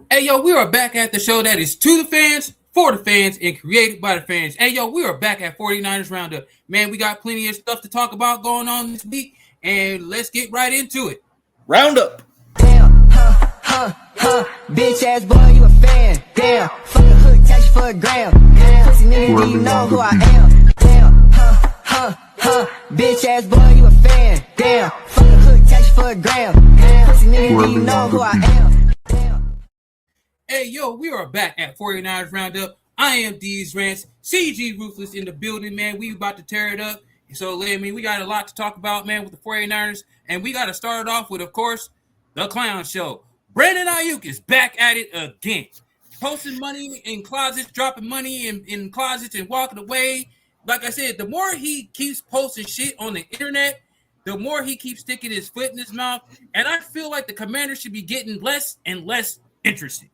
Hey, yo, we are back at the show that is to the fans, for the fans, and created by the fans. Hey, yo, we are back at 49ers Roundup. Man, we got plenty of stuff to talk about going on this week, and let's get right into it. Roundup. Damn, bitch ass boy, you a fan. Damn, fuck a hood, tax you for a gram. Damn, pussy nigga, do you know who I am? Damn, bitch ass boy, you a fan. Damn, fuck a hood, tax you for a gram. Damn, pussy nigga, do you know who I am? Damn. Hey, yo, we are back at 49ers Roundup. I am D's Rants, CG Ruthless in the building, man. We about to tear it up. So, I mean, we got a lot to talk about, man, with the 49ers. And we got to start off with, of course, the Clown Show. Brandon Ayuk is back at it again. Posting money in closets, dropping money in closets and walking away. Like I said, the more he keeps posting shit on the internet, the more he keeps sticking his foot in his mouth. And I feel like the Commanders should be getting less and less interested.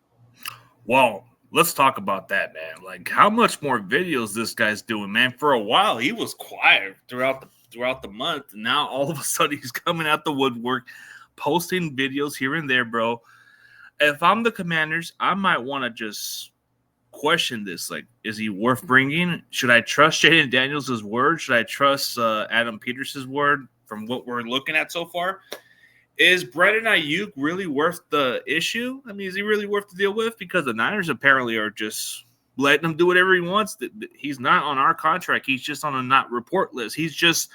Well, let's talk about that, man. Like, how much more videos this guy's doing, man? For a while, he was quiet throughout the month. And now all of a sudden, he's coming out the woodwork, posting videos here and there, bro. If I'm the Commanders, I might want to just question this. Like, is he worth bringing? Should I trust Jaden Daniels' word? Should I trust Adam Peters's word from what we're looking at so far? Is Brandon Ayuk really worth the issue? I mean, is he really worth the deal with? Because the Niners apparently are just letting him do whatever he wants. He's not on our contract. He's just on a not report list. He's just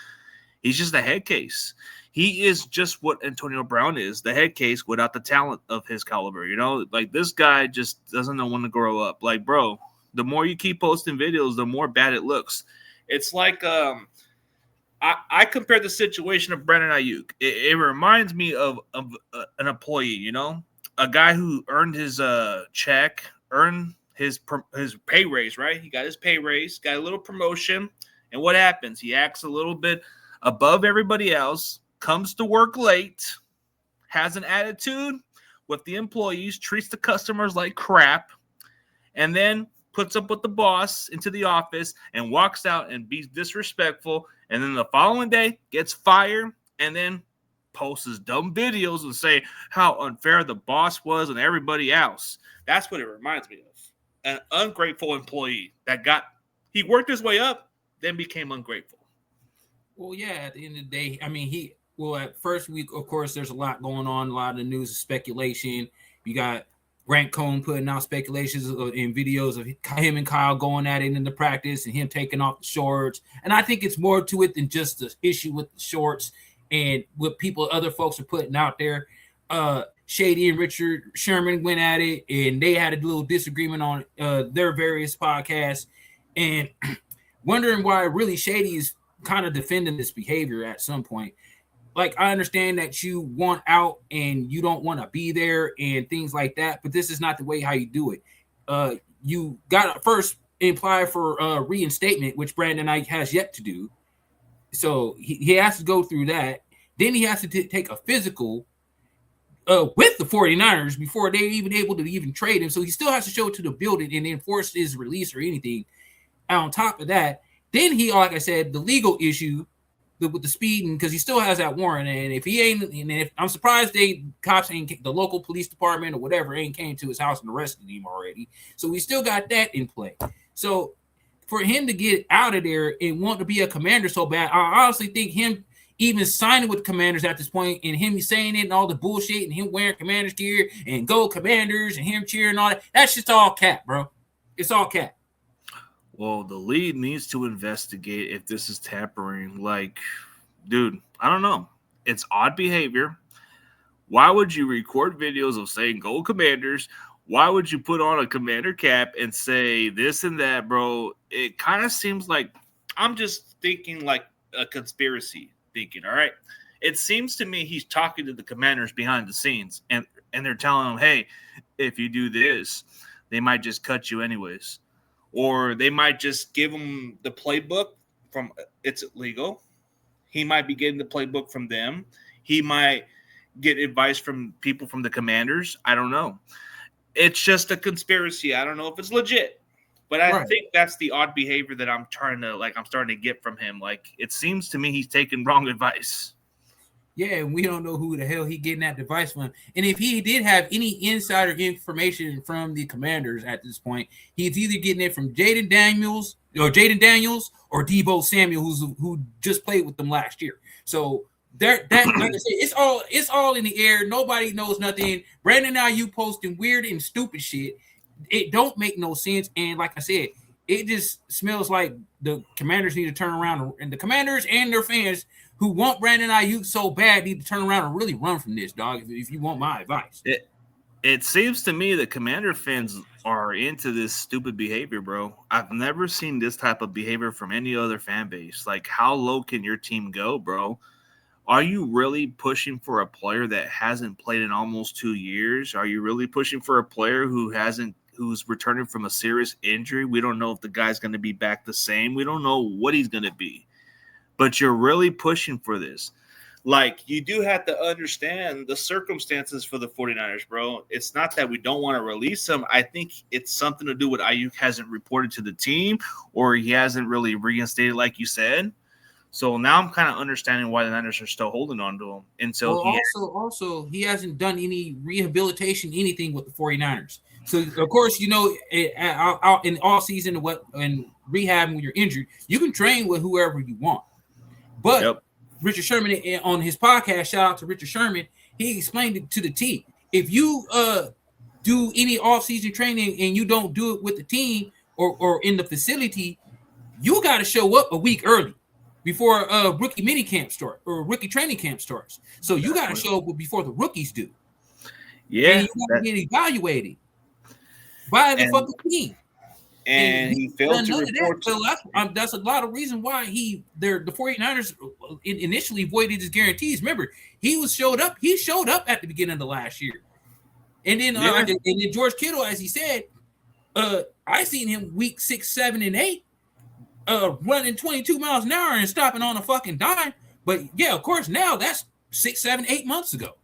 a head case. He is just what Antonio Brown is, the head case without the talent of his caliber. You know, like this guy just doesn't know when to grow up. Like, bro, the more you keep posting videos, the more bad it looks. It's like I compare the situation of Brandon Ayuk. It reminds me of an employee, you know, a guy who earned his check, earned his pay raise, right? He got his pay raise, got a little promotion, and what happens? He acts a little bit above everybody else, comes to work late, has an attitude with the employees, treats the customers like crap, and then puts up with the boss into the office and walks out and be disrespectful. And then the following day gets fired and then posts his dumb videos and say how unfair the boss was and everybody else. That's what it reminds me of. An ungrateful employee he worked his way up, then became ungrateful. Well, yeah, at the end of the day, I mean, at first week, of course, there's a lot going on. A lot of the news is speculation. You got Grant Cohn putting out speculations and videos of him and Kyle going at it in the practice and him taking off the shorts. And I think it's more to it than just the issue with the shorts and what other folks are putting out there. Shady and Richard Sherman went at it, and they had a little disagreement on their various podcasts, and wondering why really Shady is kind of defending this behavior at some point. Like, I understand that you want out and you don't want to be there and things like that, but this is not the way how you do it. You got to first apply for reinstatement, which Brandon Ayuk has yet to do. So he has to go through that. Then he has to take a physical with the 49ers before they're even able to even trade him. So he still has to show it to the building and enforce his release or anything. And on top of that, then he, like I said, the legal issue with the speeding, because he still has that warrant, and if he ain't, and if I'm surprised the local police department or whatever ain't came to his house and arrested him already. So we still got that in play. So for him to get out of there and want to be a Commander so bad, I honestly think him even signing with the Commanders at this point and him saying it and all the bullshit and him wearing Commanders gear and go Commanders and him cheering all that's just all cap, bro. It's all cap. Well, the league needs to investigate if this is tampering. Like, dude, I don't know. It's odd behavior. Why would you record videos of saying go Commanders? Why would you put on a Commander cap and say this and that, bro? It kind of seems like I'm just thinking like a conspiracy thinking, all right? It seems to me he's talking to the Commanders behind the scenes, and they're telling him, hey, if you do this, they might just cut you anyways. Or they might just give him the playbook from it's legal. He might be getting the playbook from them. He might get advice from people from the Commanders. I don't know. It's just a conspiracy. I don't know if it's legit. But I think that's the odd behavior that I'm starting to get from him. Like, it seems to me he's taking wrong advice. Yeah, and we don't know who the hell he getting that device from. And if he did have any insider information from the Commanders at this point, he's either getting it from Jaden Daniels or Deebo Samuel, who just played with them last year. So that like I said, it's all in the air. Nobody knows nothing. Brandon Ayuk posting weird and stupid shit. It don't make no sense. And like I said, it just smells like the Commanders need to turn around, and the Commanders and their fans who want Brandon Ayuk so bad need to turn around and really run from this, dog, if you want my advice. It seems to me that Commander fans are into this stupid behavior, bro. I've never seen this type of behavior from any other fan base. Like, how low can your team go, bro? Are you really pushing for a player that hasn't played in almost 2 years? Are you really pushing for a player who's returning from a serious injury? We don't know if the guy's going to be back the same. We don't know what he's going to be. But you're really pushing for this. Like, you do have to understand the circumstances for the 49ers, bro. It's not that we don't want to release him. I think it's something to do with Ayuk hasn't reported to the team, or he hasn't really reinstated like you said. So now I'm kind of understanding why the Niners are still holding on to him. And so also he hasn't done any rehabilitation, anything with the 49ers. So, of course, you know, out in all season and rehab when you're injured, you can train with whoever you want. But Richard Sherman on his podcast, shout out to Richard Sherman, he explained it to the T. If you do any off-season training and you don't do it with the team or in the facility, you got to show up a week early before rookie mini camp start or rookie training camp starts. So you got to show up before the rookies do. Yeah, and you got to get evaluated by the fucking team. And he failed to report. So that's a lot of reason why the 49ers initially voided his guarantees. Remember, he showed up at the beginning of the last year. And then and then George Kittle, as he said, I seen him week 6, 7, and 8 running 22 miles an hour and stopping on a fucking dime. But yeah, of course, now that's 6, 7, 8 months ago.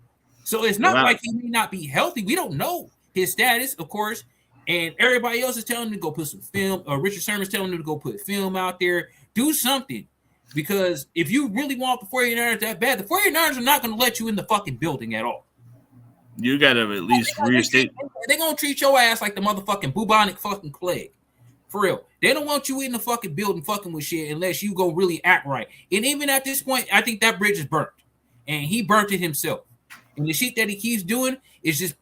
So it's not like he may not be healthy. We don't know his status, of course. And everybody else is telling him to go put some film, or Richard Sherman's telling him to go put film out there. Do something. Because if you really want the 49ers that bad, the 49ers are not going to let you in the fucking building at all. You got to at least reinstate. They're going to treat your ass like the motherfucking bubonic fucking plague. For real. They don't want you in the fucking building fucking with shit unless you go really act right. And even at this point, I think that bridge is burnt. And he burnt it himself. And the shit that he keeps doing is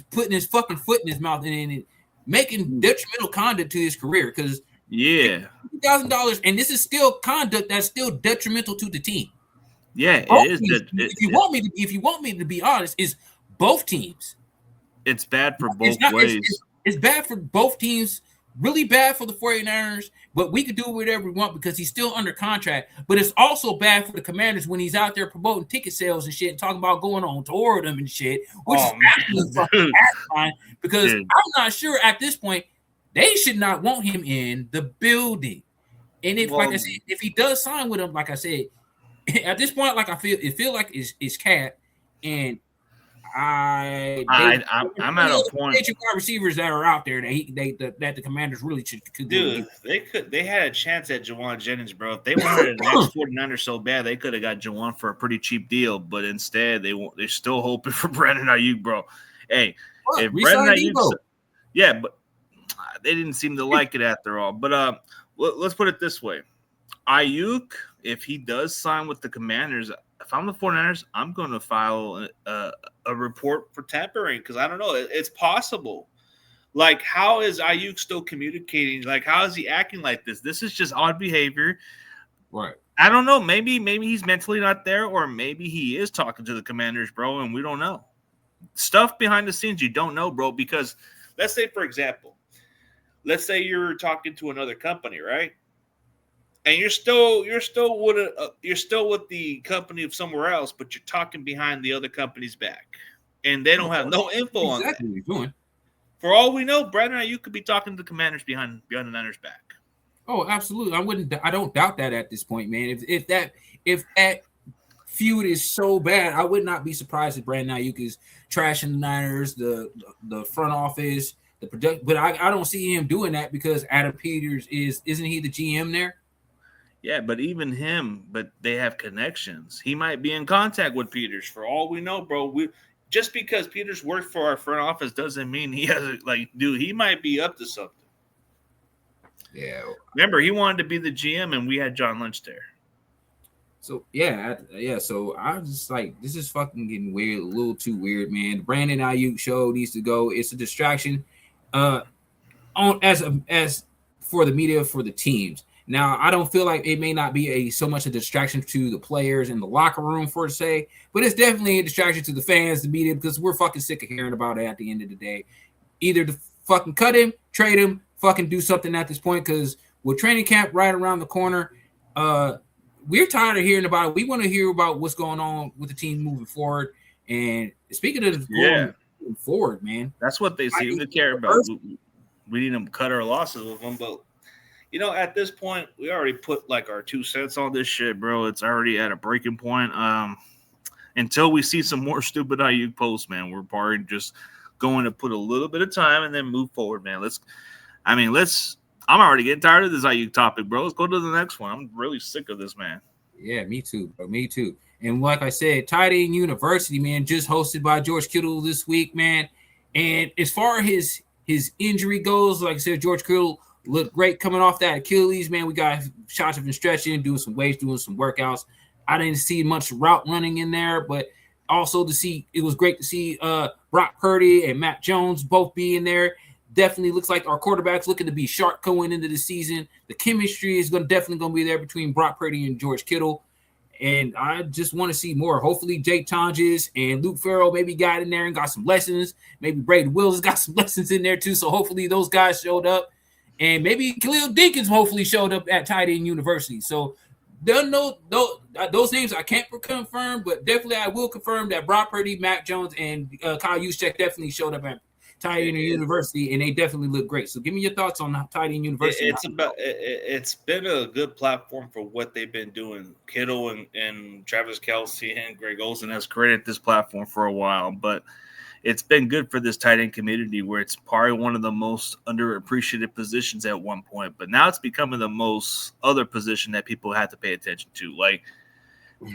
putting his fucking foot in his mouth and making detrimental conduct to his career, because $2,000, and this is still conduct that's still detrimental to the team. Yeah, both it is. Teams, if you want me to be honest, is both teams. It's bad for both ways. It's bad for both teams. Really bad for the 49ers, but we could do whatever we want because he's still under contract. But it's also bad for the Commanders when he's out there promoting ticket sales and shit, and talking about going on tour with them and shit, which is absolutely fucking asinine, because I'm not sure at this point they should not want him in the building. And like I said, if he does sign with them, like I said, at this point, like I feel like it's cat, and I'm at a point. Wide receivers that are out there that the Commanders really could do. They had a chance at Jawan Jennings, bro. If they wanted an next 49ers so bad, they could have got Jawan for a pretty cheap deal. But instead, they're still hoping for Brandon Ayuk, bro. Hey, if Brandon Ayuk, but they didn't seem to like it after all. But let's put it this way: Ayuk, if he does sign with the Commanders, if I'm the 49ers, I'm going to file a report for tampering, because I don't know. It's possible. Like, how is Ayuk still communicating? Like, how is he acting like this? This is just odd behavior. Right. I don't know. Maybe he's mentally not there, or maybe he is talking to the Commanders, bro, and we don't know. Stuff behind the scenes you don't know, bro, because let's say, for example, you're talking to another company, right? And you're still with the company of somewhere else, but you're talking behind the other company's back, and they don't have no info on that. What you're doing. For all we know, Brandon Ayuk could be talking to the Commanders behind the Niners' back. Oh, absolutely. I don't doubt that at this point, man. If that feud is so bad, I would not be surprised if Brandon Ayuk is trashing the Niners, the front office, the product. But I don't see him doing that, because Adam Peters isn't he the GM there? Yeah, but even him, but they have connections. He might be in contact with Peters for all we know, bro. Just because Peters worked for our front office doesn't mean he has dude, he might be up to something. Yeah. Remember, he wanted to be the GM, and we had John Lynch there. So yeah. So I was just like, this is fucking getting weird, a little too weird, man. The Brandon Ayuk show needs to go. It's a distraction, as for the media, for the teams. Now, I don't feel like it may not be so much a distraction to the players in the locker room, for say, but it's definitely a distraction to the fans, the media, because we're fucking sick of hearing about it at the end of the day. Either to fucking cut him, trade him, fucking do something at this point, because with training camp right around the corner, we're tired of hearing about it. We want to hear about what's going on with the team moving forward. And speaking of moving forward, man. That's what they seem to care about. We need them to cut our losses with them, but at this point, we already put like our 2 cents on this shit, bro. It's already at a breaking point. Until we see some more stupid Ayuk posts, man, we're probably just going to put a little bit of time and then move forward, man. I'm already getting tired of this Ayuk topic, bro. Let's go to the next one. I'm really sick of this, man. Yeah, me too, bro. Me too. And like I said, Tight End University, man, just hosted by George Kittle this week, man. And as far as his injury goes, like I said, George Kittle looked great coming off that Achilles, man. We got shots of him stretching, doing some weights, doing some workouts. I didn't see much route running in there, but also it was great to see Brock Purdy and Matt Jones both be in there. Definitely looks like our quarterback's looking to be sharp going into the season. The chemistry is definitely going to be there between Brock Purdy and George Kittle. And I just want to see more. Hopefully, Jake Tonjes and Luke Farrell maybe got in there and got some lessons. Maybe Braden Wills got some lessons in there too. So hopefully those guys showed up. And maybe Khalil Dinkins hopefully showed up at Tight End University. So don't know those names I can't confirm, but definitely I will confirm that Brock Purdy, Mac Jones, and Kyle Juszczyk definitely showed up at Tight End University, and they definitely look great. So give me your thoughts on Tight End University. It's been a good platform for what they've been doing. Kittle and Travis Kelce and Greg Olsen has created this platform for a while, but it's been good for this tight end community where it's probably one of the most underappreciated positions at one point, but now it's becoming the most other position that people have to pay attention to. Like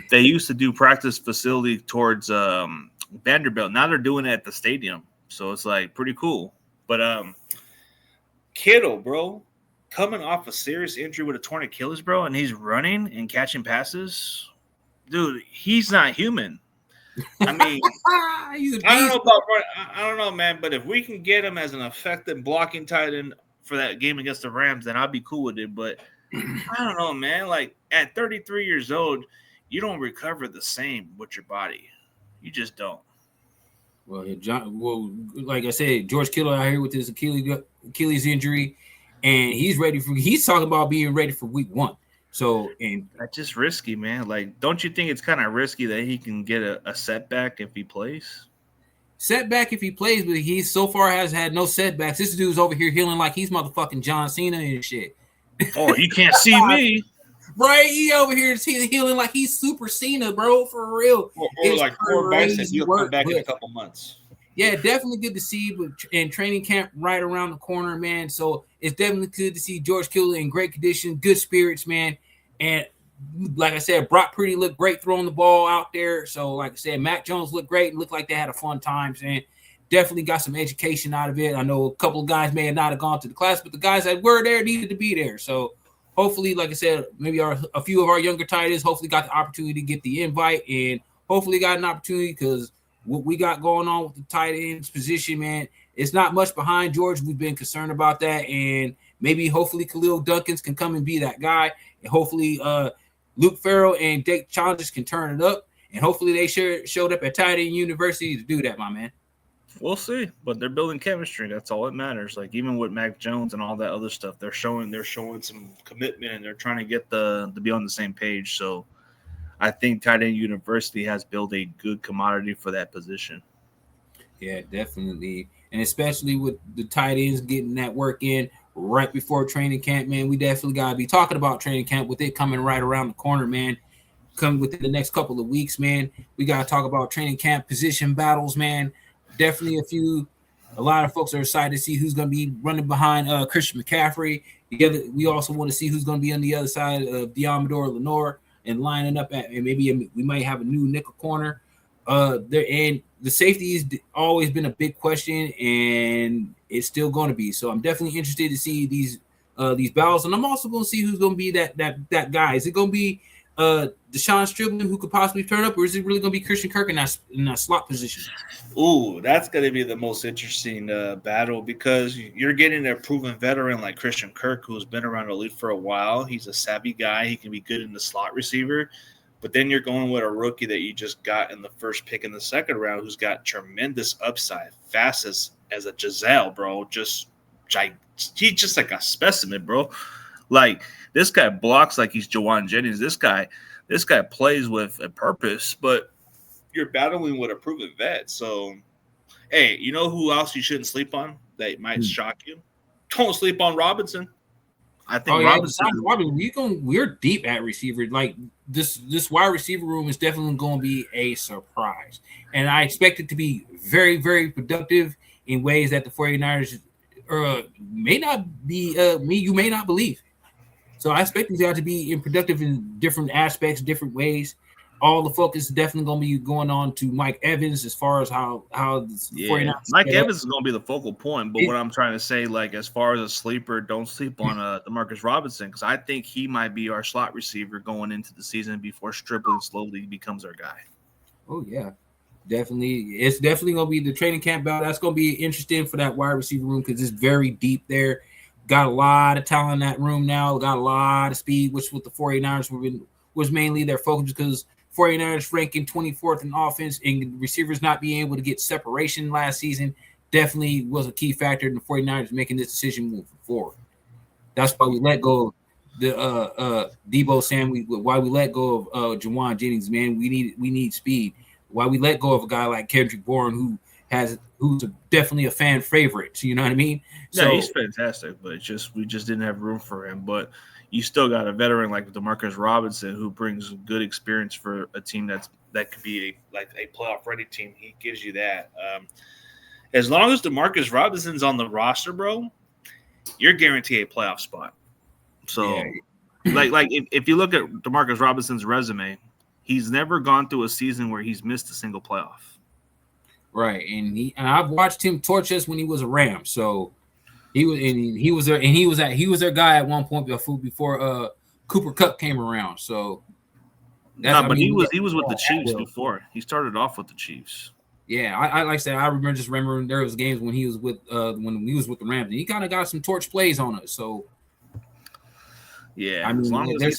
they used to do practice facility towards Vanderbilt. Now they're doing it at the stadium. So it's like pretty cool. But Kittle, bro, coming off a serious injury with a torn Achilles, bro, and he's running and catching passes. Dude, he's not human. I mean, I don't know, man, but if we can get him as an effective blocking tight end for that game against the Rams, then I'll be cool with it. But I don't know, man. Like at 33 years old, you don't recover the same with your body. You just don't. Well, like I said, George Kittle out here with his Achilles injury, and he's talking about being ready for week 1. So, and that's just risky, man. Like, don't you think it's kind of risky that he can get a setback if he plays? Setback if he plays, but he so far has had no setbacks. This dude's over here healing like he's motherfucking John Cena and shit. Oh, you can't see me. Right, he over here healing like he's Super Cena, bro, for real. Or like quarterbacks that you'll come back in a couple months. Yeah, definitely good to see. And training camp right around the corner, man. So it's definitely good to see George Kittle in great condition, good spirits, man. And like I said, Brock Purdy looked great throwing the ball out there. So like I said, Mac Jones looked great and looked like they had a fun time, and definitely got some education out of it. I know a couple of guys may have not have gone to the class, but the guys that were there needed to be there. So hopefully, like I said, maybe a few of our younger tight ends hopefully got the opportunity to get the invite and hopefully got an opportunity because what we got going on with the tight ends position, man, it's not much behind George. We've been concerned about that. And maybe hopefully Khalil Dunkins can come and be that guy. And hopefully Luke Farrell and Jake Tonjes can turn it up. And hopefully they showed up at Tight End University to do that, my man. We'll see, but they're building chemistry. That's all that matters. Like even with Mac Jones and all that other stuff, they're showing some commitment and they're trying to get to be on the same page. So I think Tight End University has built a good commodity for that position. Yeah, definitely, and especially with the tight ends getting that work in right before training camp, man. We definitely gotta be talking about training camp with it coming right around the corner, man. Coming within the next couple of weeks, man. We gotta talk about training camp position battles, man. Definitely a lot of folks are excited to see who's going to be running behind Christian McCaffrey. We also want to see who's going to be on the other side of Diamador Lenore and lining up and maybe we might have a new nickel corner. There and the safety has always been a big question, and it's still going to be. So I'm definitely interested to see these battles, and I'm also going to see who's going to be that guy. Is it going to be Deshaun Stribling who could possibly turn up, or is it really going to be Christian Kirk in that slot position? Ooh, that's going to be the most interesting battle because you're getting a proven veteran like Christian Kirk, who's been around the league for a while. He's a savvy guy. He can be good in the slot receiver. But then you're going with a rookie that you just got in the first pick in the second round who's got tremendous upside, fast as a Giselle, bro. He's just like a specimen, bro. Like, this guy blocks like he's Jauan Jennings. This guy plays with a purpose, but you're battling with a proven vet. So, hey, you know who else you shouldn't sleep on that might shock you? Don't sleep on Robinson. I think we're deep at receiver. Like this wide receiver room is definitely going to be a surprise. And I expect it to be very, very productive in ways that the 49ers may not be you may not believe. So I expect these guys to be productive in different aspects, different ways. All the focus is definitely going to be going on to Mike Evans as far as how the 49ers Mike Evans is going to be the focal point. But what I'm trying to say, like, as far as a sleeper, don't sleep on DeMarcus Robinson, because I think he might be our slot receiver going into the season before Stribling slowly becomes our guy. Oh, yeah. Definitely. It's definitely going to be the training camp battle. That's going to be interesting for that wide receiver room because it's very deep there. Got a lot of talent in that room now. Got a lot of speed, which with the 49ers was mainly their focus because 49ers ranking 24th in offense and receivers not being able to get separation last season definitely was a key factor in the 49ers making this decision moving forward. That's why we let go of the Deebo Samuel. Why we let go of Jauan Jennings, man. We need speed. Why we let go of a guy like Kendrick Bourne who's definitely a fan favorite. So you know what I mean? Yeah, he's fantastic, but we just didn't have room for him. But you still got a veteran like DeMarcus Robinson who brings good experience for a team that could be a playoff ready team. He gives you that. As long as DeMarcus Robinson's on the roster, bro, you're guaranteed a playoff spot. So, if you look at DeMarcus Robinson's resume, he's never gone through a season where he's missed a single playoff. Right, and I've watched him torch us when he was a Ram. So he was their guy at one point before Cooper Kupp came around. So he was with the Chiefs before. He started off with the Chiefs. Yeah, I like I said, I remember there was games when he was with the Rams, and he kind of got some torch plays on us. So yeah, as long as he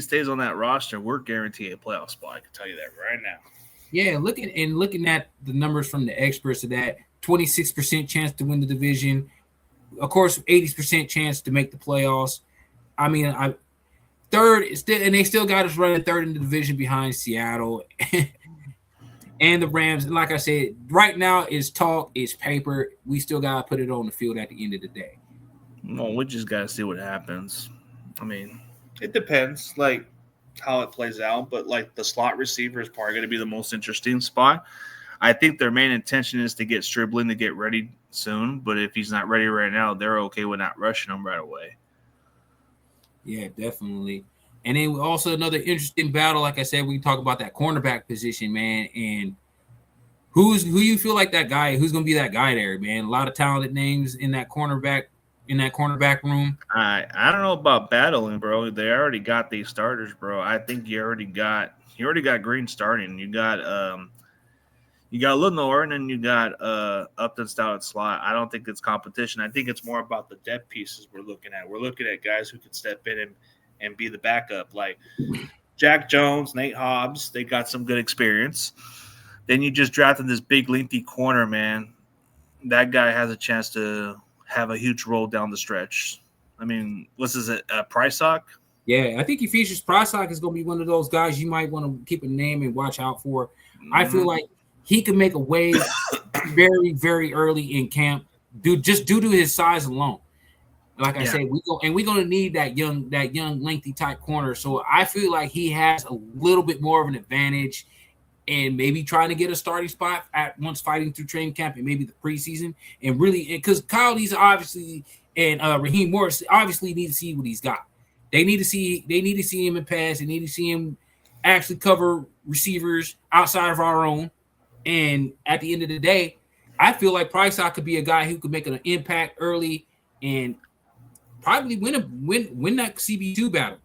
stays on that roster, we're guaranteed a playoff spot. I can tell you that right now. Yeah, looking at the numbers from the experts of that, 26% chance to win the division. Of course, 80% chance to make the playoffs. I mean, third, and they still got us running third in the division behind Seattle and the Rams. And like I said, right now is talk, is paper. We still got to put it on the field at the end of the day. Well, we just got to see what happens. I mean, it depends, like, how it plays out. But, like, the slot receiver is probably going to be the most interesting spot. I think their main intention is to get Stribling to get ready soon. But if he's not ready right now, they're okay with not rushing him right away. Yeah, definitely. And then also another interesting battle, like I said, we can talk about that cornerback position, man. And who you feel like that guy, who's going to be that guy there, man? A lot of talented names in that cornerback room. I don't know about battling, bro. They already got these starters, bro. I think you already got Green starting. You got Lenore, and then you got Upton Stout at slot. I don't think it's competition. I think it's more about the depth pieces we're looking at. We're looking at guys who can step in and be the backup, like Jack Jones, Nate Hobbs. They got some good experience. Then you just drafted this big, lengthy corner, man. That guy has a chance to have a huge role down the stretch. I mean, Prysock? Yeah, I think he features Prysock is going to be one of those guys you might want to keep a name and watch out for. Mm-hmm. I feel like he could make a wave very, very early in camp, just due to his size alone. Like I said, we're going to need that young, lengthy type corner. So I feel like he has a little bit more of an advantage and maybe trying to get a starting spot at once fighting through training camp and maybe the preseason, and really because Kyle needs obviously and Raheem Morris obviously need to see what he's got. They need to see him in pass. They need to see him actually cover receivers outside of our own. And at the end of the day, I feel like Price could be a guy who could make an impact early and probably win that CB2 battle.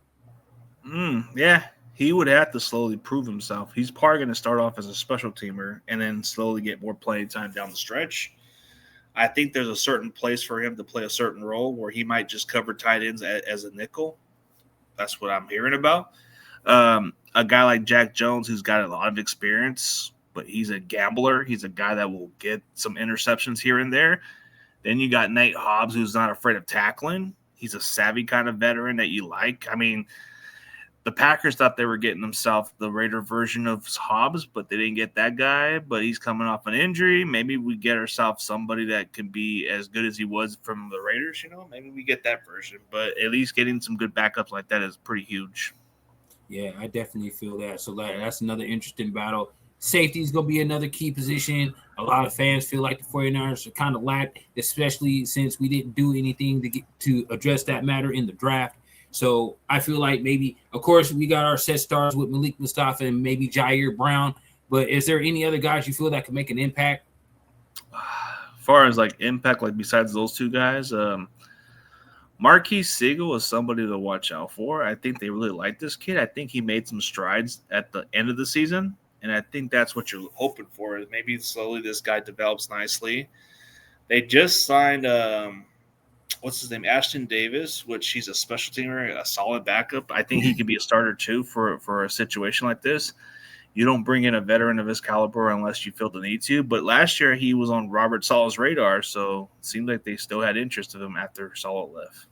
Yeah, he would have to slowly prove himself. He's probably going to start off as a special teamer and then slowly get more playing time down the stretch. I think there's a certain place for him to play a certain role where he might just cover tight ends as a nickel. That's what I'm hearing about. A guy like Jack Jones, who's got a lot of experience, but he's a gambler. He's a guy that will get some interceptions here and there. Then you got Nate Hobbs, who's not afraid of tackling. He's a savvy kind of veteran that you like. I mean, the Packers thought they were getting themselves the Raider version of Hobbs, but they didn't get that guy. But he's coming off an injury. Maybe we get ourselves somebody that can be as good as he was from the Raiders, Maybe we get that version. But at least getting some good backups like that is pretty huge. Yeah, I definitely feel that. So that's another interesting battle. Safety is going to be another key position. A lot of fans feel like the 49ers are kind of lacked, especially since we didn't do anything to address that matter in the draft. So I feel like maybe, of course, we got our set stars with Malik Mustafa and maybe Jair Brown. But is there any other guys you feel that could make an impact? As far as like impact, like besides those two guys, Marquise Siegel is somebody to watch out for. I think they really like this kid. I think he made some strides at the end of the season. And I think that's what you're hoping for. Maybe slowly this guy develops nicely. They just signed, what's his name, Ashton Davis, which he's a special teamer, a solid backup. I think he could be a starter too for a situation like this. You don't bring in a veteran of his caliber unless you feel the need to. But last year he was on Robert Saleh's radar, so it seemed like they still had interest of him after Saleh left.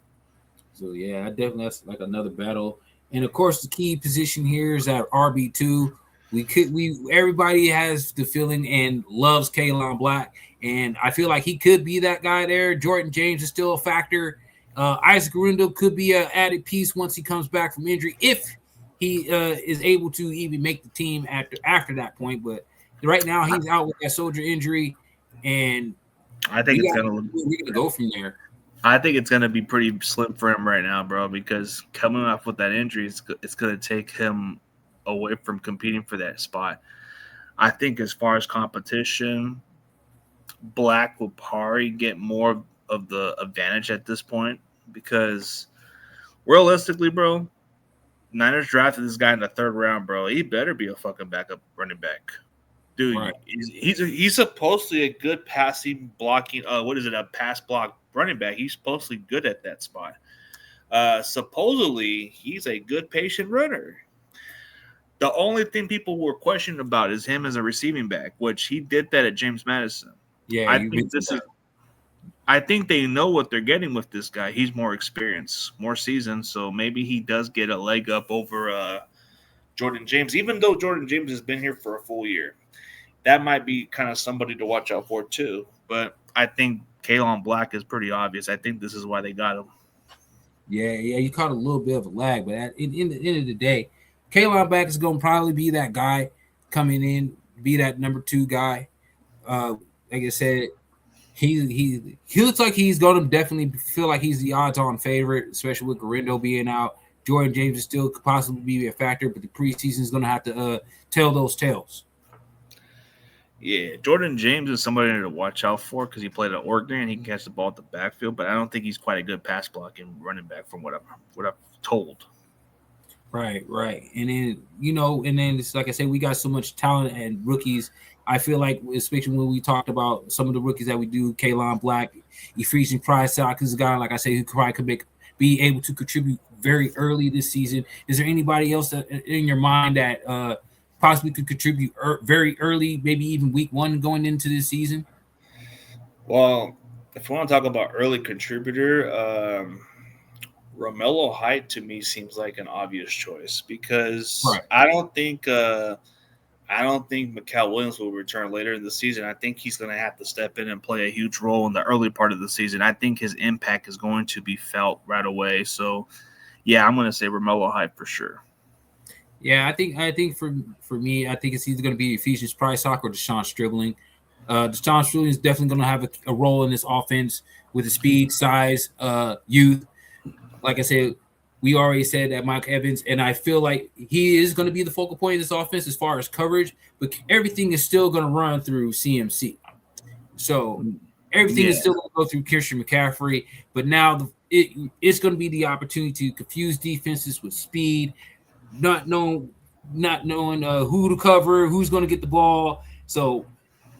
So yeah, that's like another battle. And of course, the key position here is at RB2. Everybody has the feeling and loves Kaelon Black, and I feel like he could be that guy there. Jordan James is still a factor. Isaac Guerendo could be an added piece once he comes back from injury, if he is able to even make the team after that point. But right now he's out with that shoulder injury, and I think we're gonna go from there. I think it's gonna be pretty slim for him right now, bro, because coming off with that injury, it's gonna take him away from competing for that spot. I think as far as competition, Black will probably get more of the advantage at this point because realistically, bro, Niners drafted this guy in the third round, bro. He better be a fucking backup running back. Dude, right. He's supposedly a good passing blocking, a pass block running back. He's supposedly good at that spot. Supposedly, he's a good patient runner. The only thing people were questioning about is him as a receiving back, which he did that at James Madison. Yeah, I think they know what they're getting with this guy. He's more experienced, more seasoned, so maybe he does get a leg up over Jordan James, even though Jordan James has been here for a full year. That might be kind of somebody to watch out for too. But I think Kaelon Black is pretty obvious. I think this is why they got him. Yeah, you caught a little bit of a lag, but in the end of the day, Kaelon Black is going to probably be that guy coming in, be that number 2 guy. Like I said, he looks like he's going to definitely feel like he's the odds-on favorite, especially with Guerendo being out. Jordan James is still could possibly be a factor, but the preseason is going to have to tell those tales. Yeah, Jordan James is somebody to watch out for because he played at Oregon and he can catch the ball at the backfield, but I don't think he's quite a good pass blocking running back from what I've told. Right. And then, it's like I said, we got so much talent and rookies. I feel like, especially when we talked about some of the rookies that we do, Kaelon Black, Ephesian Price, is a guy, like I say, who probably could be able to contribute very early this season. Is there anybody else that in your mind that possibly could contribute very early, maybe even week 1 going into this season? Well, if we want to talk about early contributor, Romello Height to me seems like an obvious choice because right. I don't think Mikael Williams will return later in the season. I think he's going to have to step in and play a huge role in the early part of the season. I think his impact is going to be felt right away. So, yeah, I'm going to say Romello Height for sure. Yeah, I think for me, I think it's either going to be Ephesians Priceock or Deshaun Stribling. Deshaun Stribling is definitely going to have a role in this offense with the speed, size, youth. Like I said, we already said that Mike Evans, and I feel like he is going to be the focal point of this offense as far as coverage, but everything is still going to run through CMC. So everything is still going to go through Christian McCaffrey, but now it's going to be the opportunity to confuse defenses with speed, not knowing who to cover, who's going to get the ball. So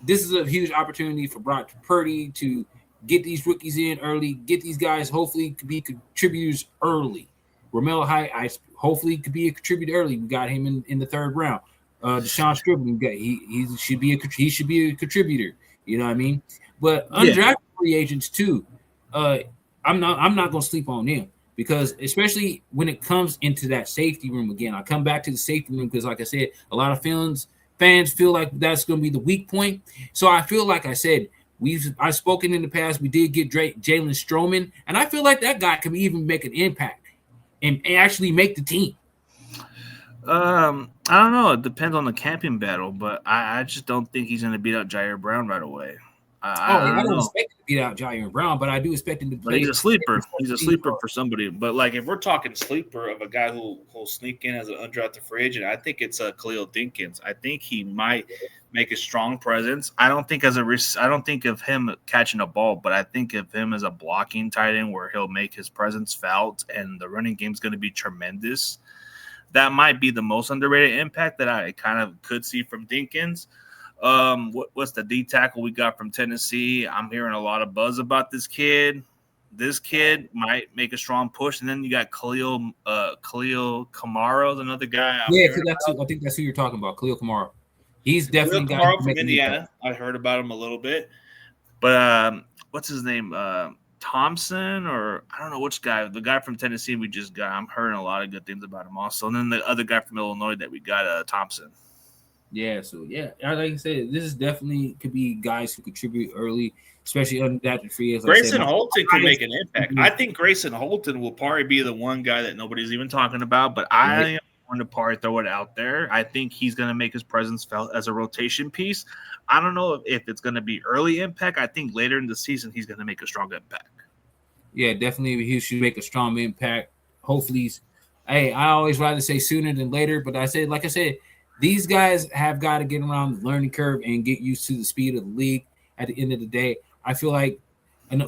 this is a huge opportunity for Brock Purdy to get these rookies in early, get these guys hopefully could be contributors early. Romello Height, hopefully could be a contributor early. We got him in the third round. Deshaun Stribling, he should be a contributor. You know what I mean? But undrafted free agents too. I'm not gonna sleep on them because especially when it comes into that safety room again. I come back to the safety room because, like I said, a lot of fans feel like that's going to be the weak point. So I feel like I said I've spoken in the past. We did get Jalen Stroman, and I feel like that guy can even make an impact and actually make the team. I don't know. It depends on the camping battle, but I just don't think he's going to beat out Jair Brown right away. I don't expect him to beat out Jair Brown, but I do expect him to play. But he's a sleeper. He's a sleeper for somebody. But like if we're talking sleeper of a guy who'll sneak in as an undrafted free agent, I think it's Khalil Dinkins. I think he might make a strong presence. I don't think of him catching a ball, but I think of him as a blocking tight end where he'll make his presence felt, and the running game's going to be tremendous. That might be the most underrated impact that I kind of could see from Dinkins. What's the D tackle we got from Tennessee? I'm hearing a lot of buzz about this kid. This kid might make a strong push, and then you got Khalil Kamara, another guy. I think that's who you're talking about, Khalil Kamara. He's definitely Kamara from Indiana. I heard about him a little bit, but what's his name? Thompson, or I don't know which guy. The guy from Tennessee we just got. I'm hearing a lot of good things about him also. And then the other guy from Illinois that we got, Thompson. Yeah, so like I said, this is definitely could be guys who contribute early, especially undrafted free agents. Grayson Holton can make an impact. I think Grayson Holton will probably be the one guy that nobody's even talking about, but I am going to probably throw it out there. I think he's going to make his presence felt as a rotation piece. I don't know if it's going to be early impact. I think later in the season he's going to make a strong impact. Yeah, definitely he should make a strong impact. Hopefully, I always rather say sooner than later, but like I said, these guys have got to get around the learning curve and get used to the speed of the league. At the end of the day, I feel like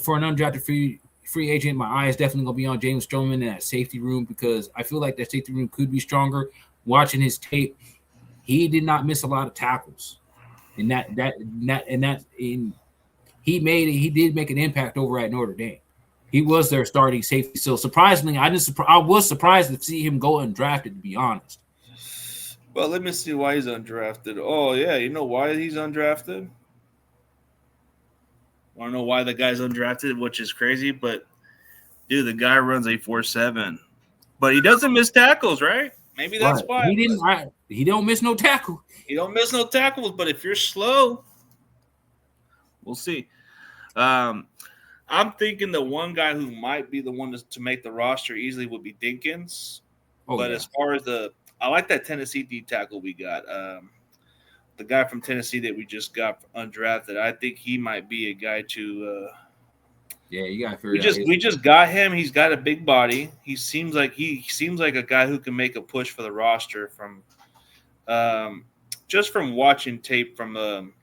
for an undrafted free agent, my eye is definitely going to be on James Stroman in that safety room because I feel like that safety room could be stronger. Watching his tape, he did not miss a lot of tackles, and he did make an impact over at Notre Dame. He was their starting safety. So surprisingly, I was surprised to see him go undrafted, to be honest. Well, let me see why he's undrafted. Oh, yeah. You know why he's undrafted? I don't know why the guy's undrafted, which is crazy. But, dude, the guy runs a 4.7. But he doesn't miss tackles, right? Maybe that's why. He don't miss no tackle. He don't miss no tackles. But if you're slow, we'll see. I'm thinking the one guy who might be the one to make the roster easily would be Dinkins. As far as I like that Tennessee D tackle we got. The guy from Tennessee that we just got undrafted. I think he might be a guy to. You got to figure it out. We just got him. He's got a big body. He seems like a guy who can make a push for the roster from, just from watching tape from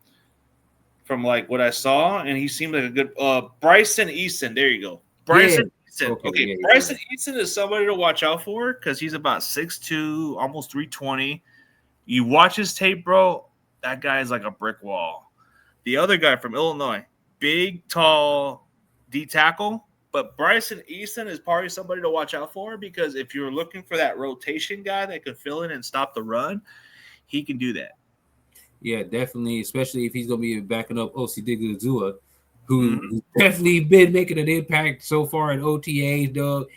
like what I saw, and he seemed like a good Bryson Eason. There you go, Bryson. Okay, Bryson Eason is somebody to watch out for because he's about 6'2", almost 320. You watch his tape, bro, that guy is like a brick wall. The other guy from Illinois, big, tall D tackle, but Bryson Eason is probably somebody to watch out for because if you're looking for that rotation guy that can fill in and stop the run, he can do that. Yeah, definitely, especially if he's going to be backing up Osi Diguzua, who's definitely been making an impact so far at OTAs, dog.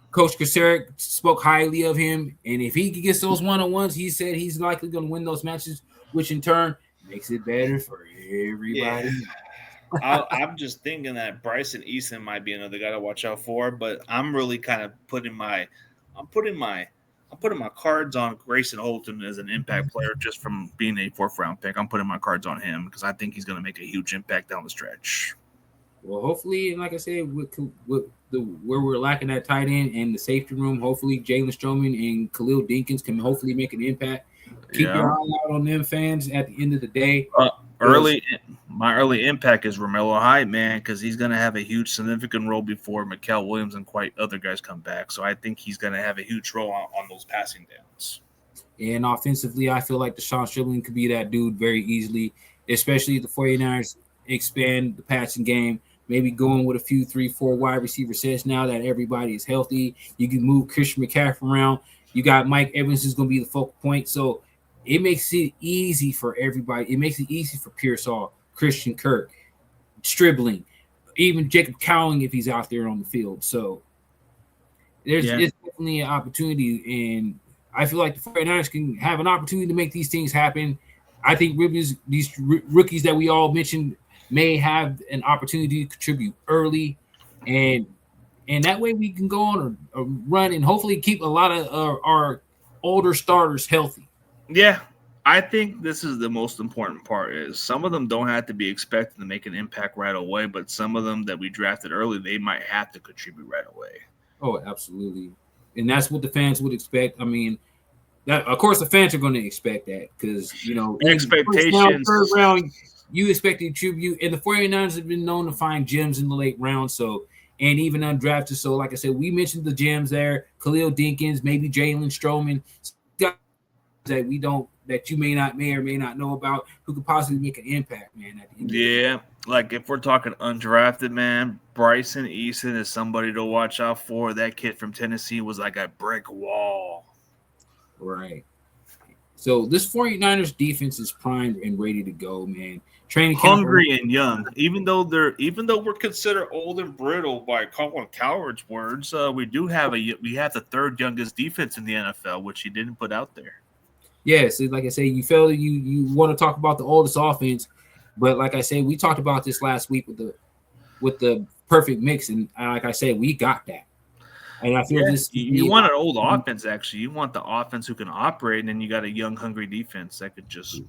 Coach Kasarik spoke highly of him, and if he gets those one-on-ones, he said he's likely going to win those matches, which in turn makes it better for everybody. Yeah. I'm just thinking that Bryson Eason might be another guy to watch out for, but I'm really kind of putting my I'm putting my cards on Grayson Holton as an impact player just from being a 4th round pick. I'm putting my cards on him because I think he's going to make a huge impact down the stretch. Well, hopefully, like I said, with where we're lacking that tight end and the safety room, hopefully Jalen Stroman and Khalil Dinkins can hopefully make an impact. Keep your eye out on them, fans. At the end of the day, my early impact is Romello Hyde, man, because he's going to have a huge, significant role before Mikael Williams and quite other guys come back. So I think he's going to have a huge role on those passing downs. And offensively, I feel like Deshaun Stribling could be that dude very easily, especially if the 49ers expand the passing game. Maybe going with a few 3-4 wide receiver sets now that everybody is healthy. You can move Christian McCaffrey around. You got Mike Evans is going to be the focal point. So it makes it easy for everybody. It makes it easy for Pearsall, Christian Kirk, Stribling, even Jacob Cowling if he's out there on the field. So it's definitely an opportunity. And I feel like the 49ers can have an opportunity to make these things happen. I think these rookies that we all mentioned may have an opportunity to contribute early, and that way we can go on a run and hopefully keep a lot of our older starters healthy. Yeah, I think this is the most important part is some of them don't have to be expected to make an impact right away, but some of them that we drafted early, they might have to contribute right away. Oh, absolutely. And that's what the fans would expect. I mean, that of course the fans are going to expect that because, expectations. Third round, you expect to contribute, and the 49ers have been known to find gems in the late round. So, and even undrafted. So, like I said, we mentioned the gems there: Khalil Dinkins, maybe Jalen Stroman, guys that you may or may not know about, who could possibly make an impact, man. At the end of the day. Like if we're talking undrafted, man, Bryson Eason is somebody to watch out for. That kid from Tennessee was like a brick wall. Right. So this 49ers defense is primed and ready to go, man. Training camp hungry and young. Even though we're considered old and brittle by Colin Cowherd's words, we have the 3rd youngest defense in the NFL, which he didn't put out there. Yes, like I say, you felt you want to talk about the oldest offense, but like I say, we talked about this last week with the perfect mix, and like I said, we got that. And I feel you want an old offense, actually. You want the offense who can operate, and then you got a young, hungry defense that could just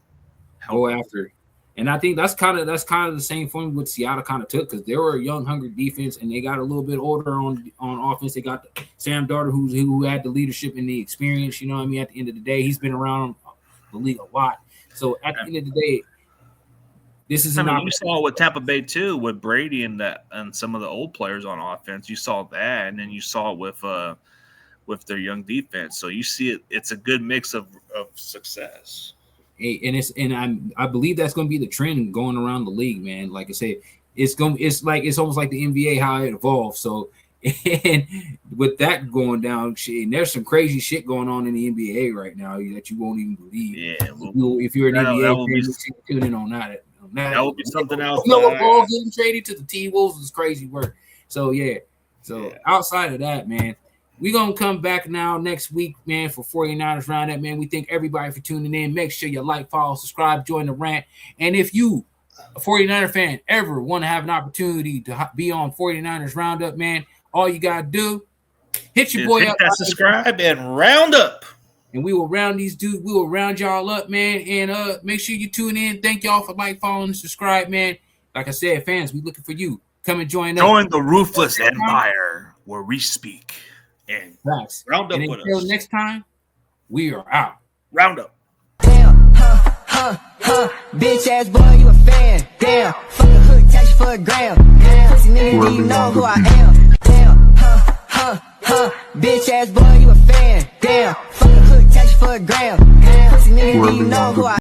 go after. And I think that's kind of the same form what Seattle kind of took because they were a young, hungry defense, and they got a little bit older on offense. They got Sam Darnold, who had the leadership and the experience. You know what I mean? At the end of the day, he's been around the league a lot. So at the end of the day, this is you saw with Tampa Bay too, with Brady and some of the old players on offense. You saw that, and then you saw it with their young defense. So you see it. It's a good mix of success. And I believe that's going to be the trend going around the league, man. Like I said, it's almost like the NBA how it evolves. So, and with that going down, and there's some crazy shit going on in the NBA right now that you won't even believe. Yeah, if you're an NBA fan, tune in on that. That would be something else. No ball getting traded to the T-Wolves is crazy work. So yeah. Outside of that, man, we're going to come back now next week, man, for 49ers Roundup, man. We thank everybody for tuning in. Make sure you like, follow, subscribe, join the rant. And if you, a 49er fan, ever want to have an opportunity to be on 49ers Roundup, man, all you got to do, hit your boy up. Subscribe and round up. And we will round these dudes. We will round y'all up, man. And make sure you tune in. Thank y'all for like, following, and subscribe, man. Like I said, fans, we looking for you. Come and join us. Join the ruthless empire where we speak. And round up with us. Until next time, we are out. Round up. Damn, bitch ass boy, you a fan. Damn, fuck a hood, cash for a gram. Damn, pussy nigga, do you know who I am? Damn, bitch ass boy, you a fan. Damn, fuck a hood, cash for a gram. Damn, pussy nigga, do you know who I am?